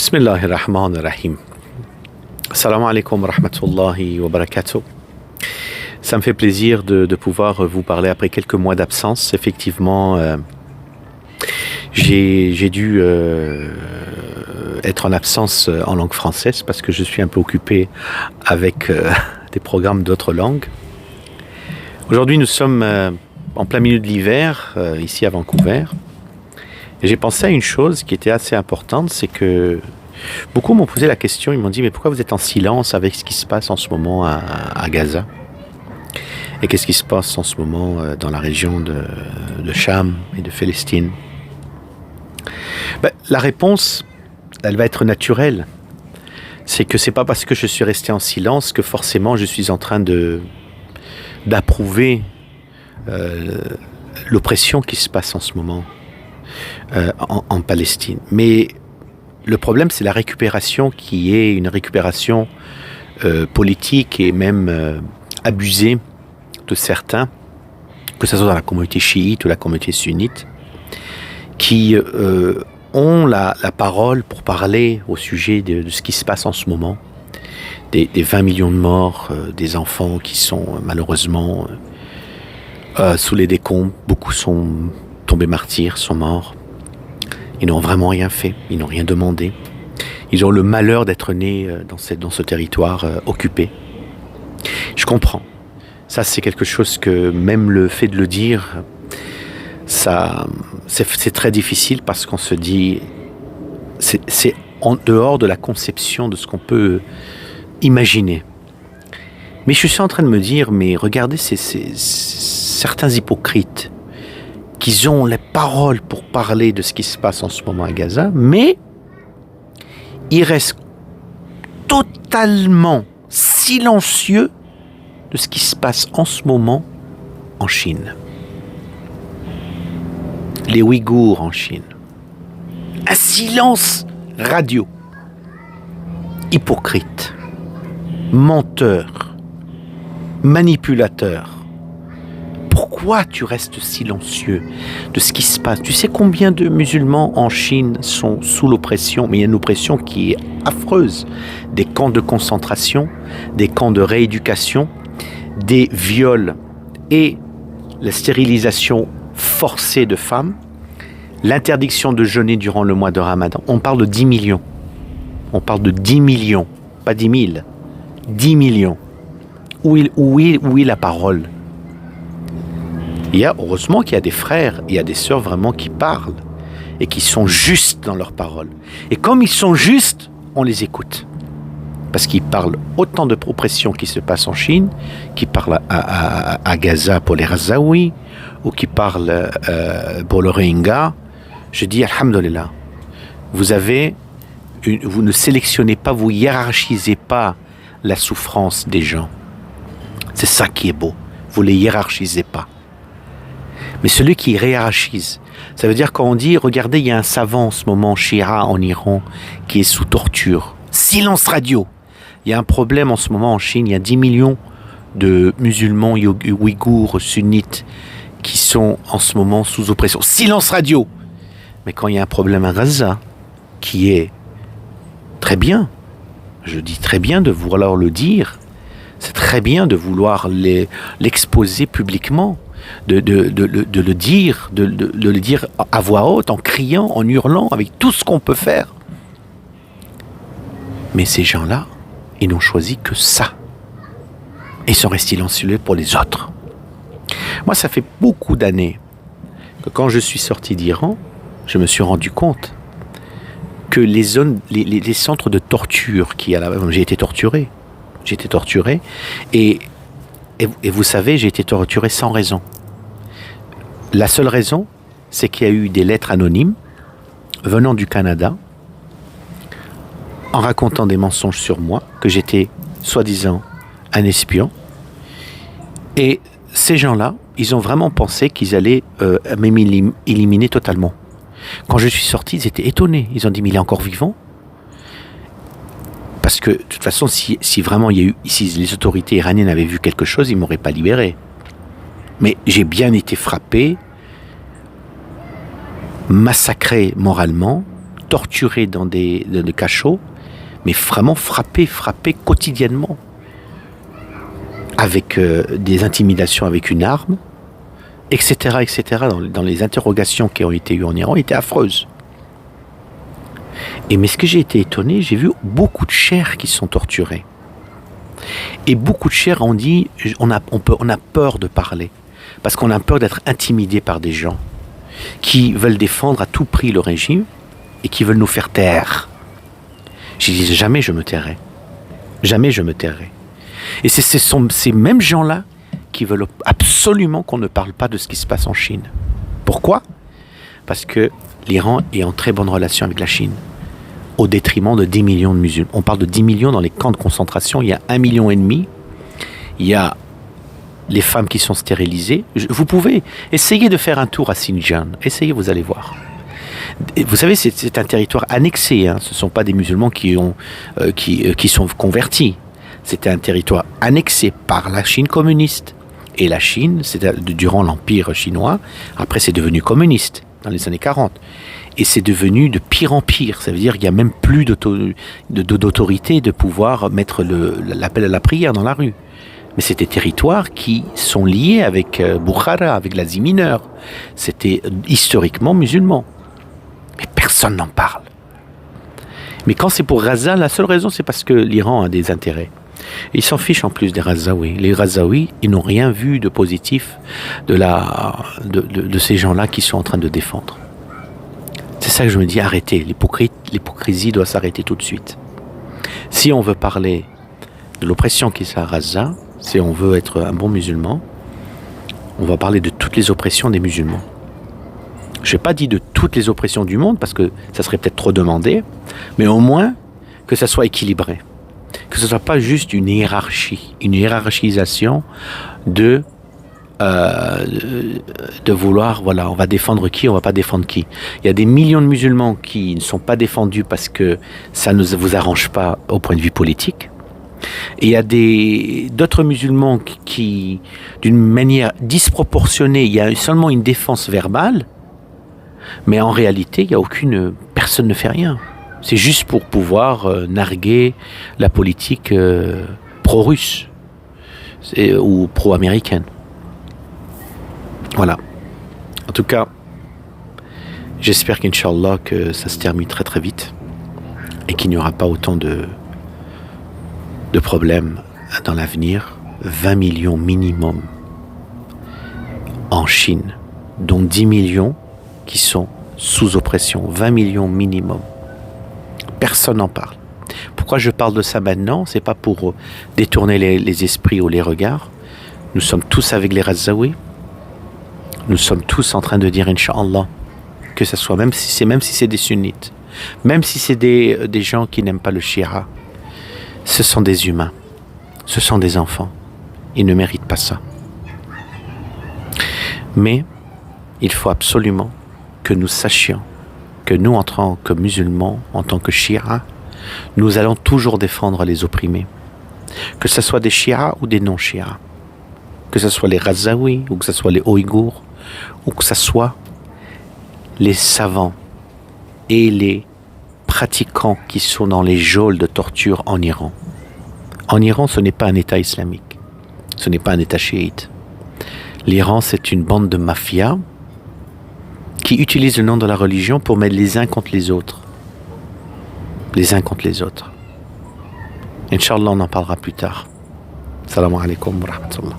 Bismillahirrahmanirrahim. Assalamu alaikum wa rahmatullahi wa barakatuh. Ça me fait plaisir de pouvoir vous parler après quelques mois d'absence. Effectivement, j'ai dû être en absence en langue française parce que je suis un peu occupé avec des programmes d'autres langues. Aujourd'hui, nous sommes en plein milieu de l'hiver, ici à Vancouver. Et j'ai pensé à une chose qui était assez importante, c'est que beaucoup m'ont posé la question, ils m'ont dit « Mais pourquoi vous êtes en silence avec ce qui se passe en ce moment à Gaza ?» Et qu'est-ce qui se passe en ce moment dans la région de Cham et de Palestine? La réponse, elle va être naturelle. C'est que c'est pas parce que je suis resté en silence que forcément je suis en train d'approuver l'oppression qui se passe en ce moment en Palestine. Mais le problème, c'est la récupération qui est une récupération politique et même abusée de certains, que ce soit dans la communauté chiite ou la communauté sunnite, qui ont la parole pour parler au sujet de ce qui se passe en ce moment, des 20 millions de morts, des enfants qui sont malheureusement sous les décombres, beaucoup sont tombés martyrs, sont morts. Ils n'ont vraiment rien fait, ils n'ont rien demandé. Ils ont le malheur d'être nés dans ce territoire occupé. Je comprends. Ça, c'est quelque chose que même le fait de le dire, c'est très difficile parce qu'on se dit, c'est en dehors de la conception de ce qu'on peut imaginer. Mais je suis en train de me dire, mais regardez certains hypocrites qui ont les paroles pour parler de ce qui se passe en ce moment à Gaza, mais ils restent totalement silencieux de ce qui se passe en ce moment en Chine. Les Ouïghours en Chine. Un silence radio. Hypocrite, menteur, manipulateur. Pourquoi tu restes silencieux de ce qui se passe? Tu sais combien de musulmans en Chine sont sous l'oppression, mais il y a une oppression qui est affreuse. Des camps de concentration, des camps de rééducation, des viols et la stérilisation forcée de femmes, l'interdiction de jeûner durant le mois de Ramadan. On parle de 10 millions. On parle de 10 millions, pas 10 000. 10 millions. Où est la parole? Heureusement qu'il y a des frères, il y a des sœurs vraiment qui parlent et qui sont justes dans leurs paroles. Et comme ils sont justes, on les écoute. Parce qu'ils parlent autant de oppression qui se passe en Chine, qui parlent à Gaza pour les Razaouis, ou qui parlent pour le Rohingya. Je dis Alhamdulillah. Vous ne sélectionnez pas, vous hiérarchisez pas la souffrance des gens. C'est ça qui est beau. Vous les hiérarchisez pas. Mais celui qui hiérarchise, ça veut dire quand on dit, regardez, il y a un savant en ce moment, Shira, en Iran, qui est sous torture. Silence radio. Il y a un problème en ce moment en Chine, il y a 10 millions de musulmans ouïghours, sunnites, qui sont en ce moment sous oppression. Silence radio. Mais quand il y a un problème à Gaza, qui est très bien, je dis très bien de vouloir le dire, c'est très bien de vouloir l'exposer publiquement, de le dire à voix haute, en criant, en hurlant, avec tout ce qu'on peut faire. Mais ces gens-là, ils n'ont choisi que ça. Ils sont restés silencieux pour les autres. Moi, ça fait beaucoup d'années que quand je suis sorti d'Iran, je me suis rendu compte que les centres de torture j'ai été torturé. Et vous savez, j'ai été torturé sans raison. La seule raison, c'est qu'il y a eu des lettres anonymes venant du Canada en racontant des mensonges sur moi, que j'étais soi-disant un espion. Et ces gens-là, ils ont vraiment pensé qu'ils allaient m'éliminer totalement. Quand je suis sorti, ils étaient étonnés. Ils ont dit, mais il est encore vivant? Parce que, de toute façon, si vraiment si les autorités iraniennes avaient vu quelque chose, ils ne m'auraient pas libéré. Mais j'ai bien été frappé, massacré moralement, torturés dans des cachots, mais vraiment frappés quotidiennement, avec des intimidations avec une arme, etc., dans les interrogations qui ont été eues en Iran, étaient affreuses. Mais ce que j'ai été étonné, j'ai vu beaucoup de chers qui sont torturés. Et beaucoup de chers ont dit, on a peur de parler, parce qu'on a peur d'être intimidé par des gens qui veulent défendre à tout prix le régime et qui veulent nous faire taire. J'ai dit, jamais je me tairai. Jamais je me tairai. Et ce sont ces mêmes gens-là qui veulent absolument qu'on ne parle pas de ce qui se passe en Chine. Pourquoi ? Parce que l'Iran est en très bonne relation avec la Chine, au détriment de 10 millions de musulmans. On parle de 10 millions dans les camps de concentration, il y a 1,5 million. Il y a les femmes qui sont stérilisées. Vous pouvez essayer de faire un tour à Xinjiang. Essayez, vous allez voir. Vous savez, c'est un territoire annexé. Hein. Ce ne sont pas des musulmans qui sont convertis. C'était un territoire annexé par la Chine communiste. Et la Chine, durant l'Empire chinois, après c'est devenu communiste, dans les années 40. Et c'est devenu de pire en pire. Ça veut dire qu'il n'y a même plus d'autorité de pouvoir mettre l'appel à la prière dans la rue. Mais c'est des territoires qui sont liés avec Bukhara, avec l'Asie mineure. C'était historiquement musulman. Mais personne n'en parle. Mais quand c'est pour Gaza, la seule raison, c'est parce que l'Iran a des intérêts. Ils s'en fichent en plus des Razaouis. Les Razaouis, ils n'ont rien vu de positif de ces gens-là qui sont en train de défendre. C'est ça que je me dis, arrêtez. L'hypocrisie doit s'arrêter tout de suite. Si on veut parler de l'oppression qui est à Gaza, si on veut être un bon musulman, on va parler de toutes les oppressions des musulmans. Je n'ai pas dit de toutes les oppressions du monde, parce que ça serait peut-être trop demandé, mais au moins que ça soit équilibré. Que ce ne soit pas juste une hiérarchisation de vouloir, voilà, on va défendre qui, on ne va pas défendre qui. Il y a des millions de musulmans qui ne sont pas défendus parce que ça ne vous arrange pas au point de vue politique. Et il y a d'autres musulmans qui, d'une manière disproportionnée, il y a seulement une défense verbale, mais en réalité, personne ne fait rien. C'est juste pour pouvoir narguer la politique pro-russe ou pro-américaine. Voilà. En tout cas, j'espère qu'Inch'Allah que ça se termine très très vite et qu'il n'y aura pas autant de problèmes dans l'avenir. 20 millions minimum en Chine, dont 10 millions qui sont sous oppression. 20 millions minimum. Personne n'en parle. Pourquoi je parle de ça maintenant ? C'est pas pour détourner les esprits ou les regards. Nous sommes tous avec les Razaouis. Nous sommes tous en train de dire Inch'Allah, que ce soit, même si c'est des sunnites, même si c'est des gens qui n'aiment pas le shia, ce sont des humains, ce sont des enfants. Ils ne méritent pas ça. Mais il faut absolument que nous sachions que nous, en tant que musulmans, en tant que shia, nous allons toujours défendre les opprimés. Que ce soit des shia ou des non-shia. Que ce soit les Razaouis, ou que ce soit les Ouïghours, ou que ce soit les savants et les pratiquants qui sont dans les geôles de torture en Iran. En Iran, ce n'est pas un État islamique. Ce n'est pas un État chiite. L'Iran, c'est une bande de mafia qui utilise le nom de la religion pour mettre les uns contre les autres. Les uns contre les autres. Inch'Allah, on en parlera plus tard. Salam alaikum wa rahmatullah.